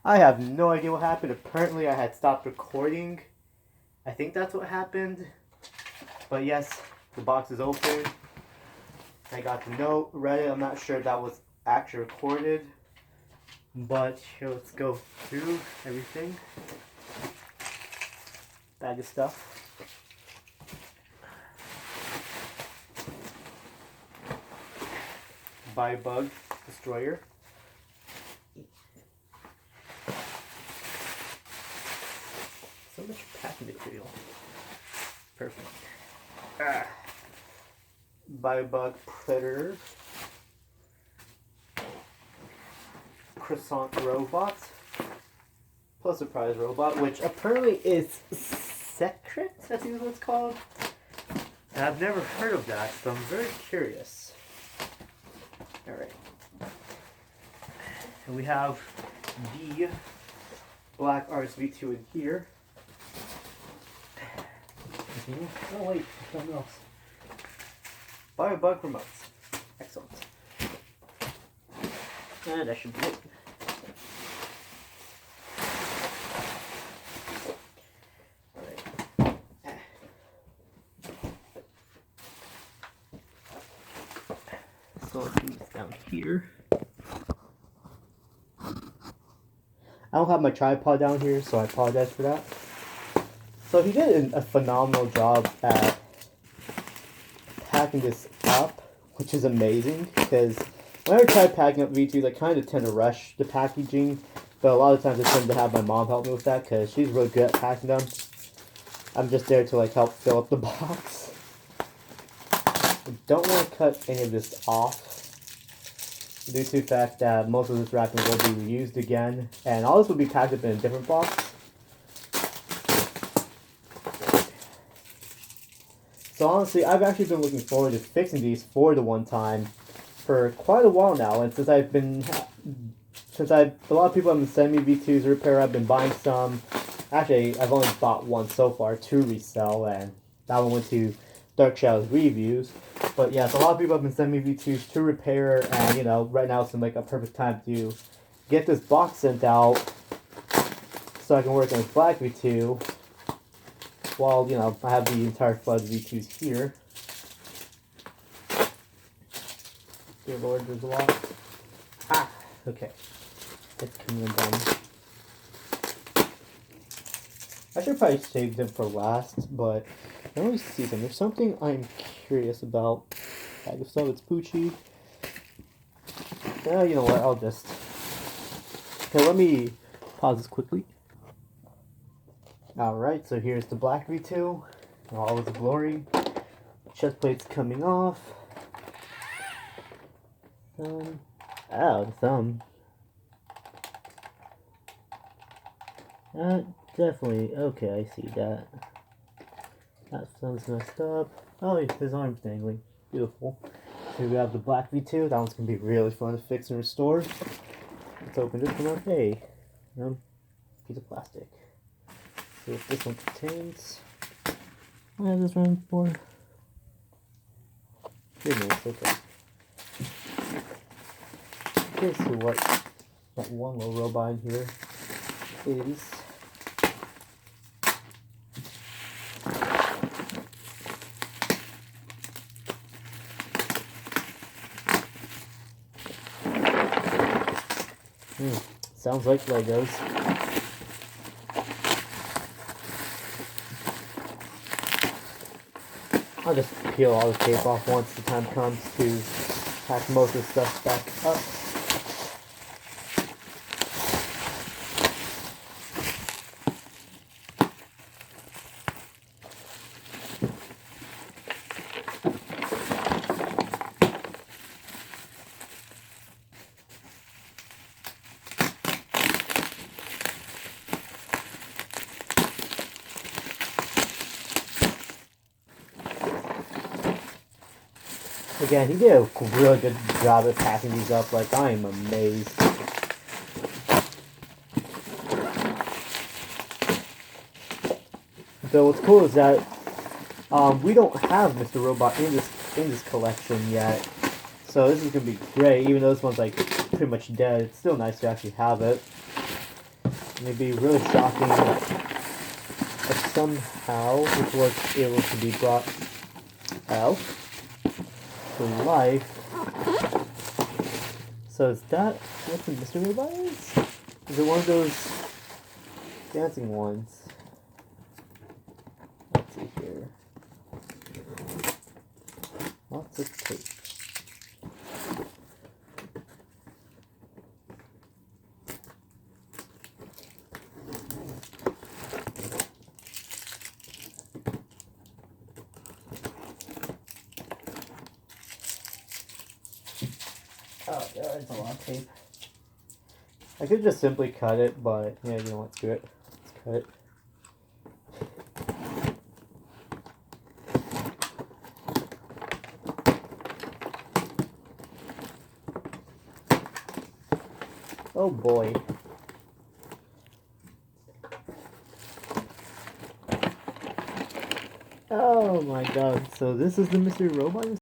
I have no idea what happened. Apparently, I had stopped recording. I think that's what happened. But yes, the box is open. I got the note, read it. I'm not sure if that was actually recorded. But here, let's go through everything. Bag of stuff. Bug Destroyer. So much packing material. Perfect. Bug Predator. Croissant Robot. Plus Surprise Robot, which apparently is secret, I think is what it's called. And I've never heard of that, so I'm very curious. Alright. And we have the Black RSV2 in here. Oh wait, something else. Bug remotes. Excellent. And that should be it. Alright. So let's move this down here. I don't have my tripod down here, so I apologize for that. So he did a phenomenal job at packing this up, which is amazing, because when I try packing up V2s, I kind of tend to rush the packaging, but a lot of times I tend to have my mom help me with that, because she's really good at packing them. I'm just there to like help fill up the box. I don't want to cut any of this off, due to the fact that most of this wrapping will be reused again, and all this will be packed up in a different box. So honestly, I've actually been looking forward to fixing these for the one time for quite a while now, and a lot of people have been sending me V2s to repair. I've been buying some. Actually, I've only bought one so far to resell, and that one went to Dark Shadows Reviews. But yes, a lot of people have been sending me V2s to repair, and you know, right now it's like a perfect time to get this box sent out so I can work on this Black V2. While, you know, I have the entire flood of V2s here. Dear Lord, there's a lot. Ah, okay. It's coming down. I should probably save them for last, but I always see them. There's something I'm curious about. Bag of stuff, it's Poochie. You know what, I'll just... Okay, let me pause this quickly. Alright, so here's the Black V2, all its glory. Chest plate's coming off. Ow, the thumb. Definitely, okay, I see that. That thumb's messed up. Oh, his arm's dangling. Beautiful. Here we have the Black V2, that one's gonna be really fun to fix and restore. Let's open this one up. Hey, piece of plastic. See what this one contains. What is this running for? Goodness, okay. Let's see what that one little robot in here is. Sounds like Legos. I'll just peel all the tape off once the time comes to pack most of the stuff back up. Again, he did a really good job at packing these up. Like, I am amazed. So what's cool is that we don't have Mr. Robot in this collection yet. So this is gonna be great. Even though this one's like pretty much dead, it's still nice to actually have it. And it'd be really shocking if somehow it was able to be brought out to life. So is that what the mystery robot is? Is it one of those dancing ones? Let's see here. Lots of tape. Oh, there's a lot of tape. I could just simply cut it, but yeah, you know what, screw it. Let's cut it. Oh boy. Oh my god, so this is the mystery robot?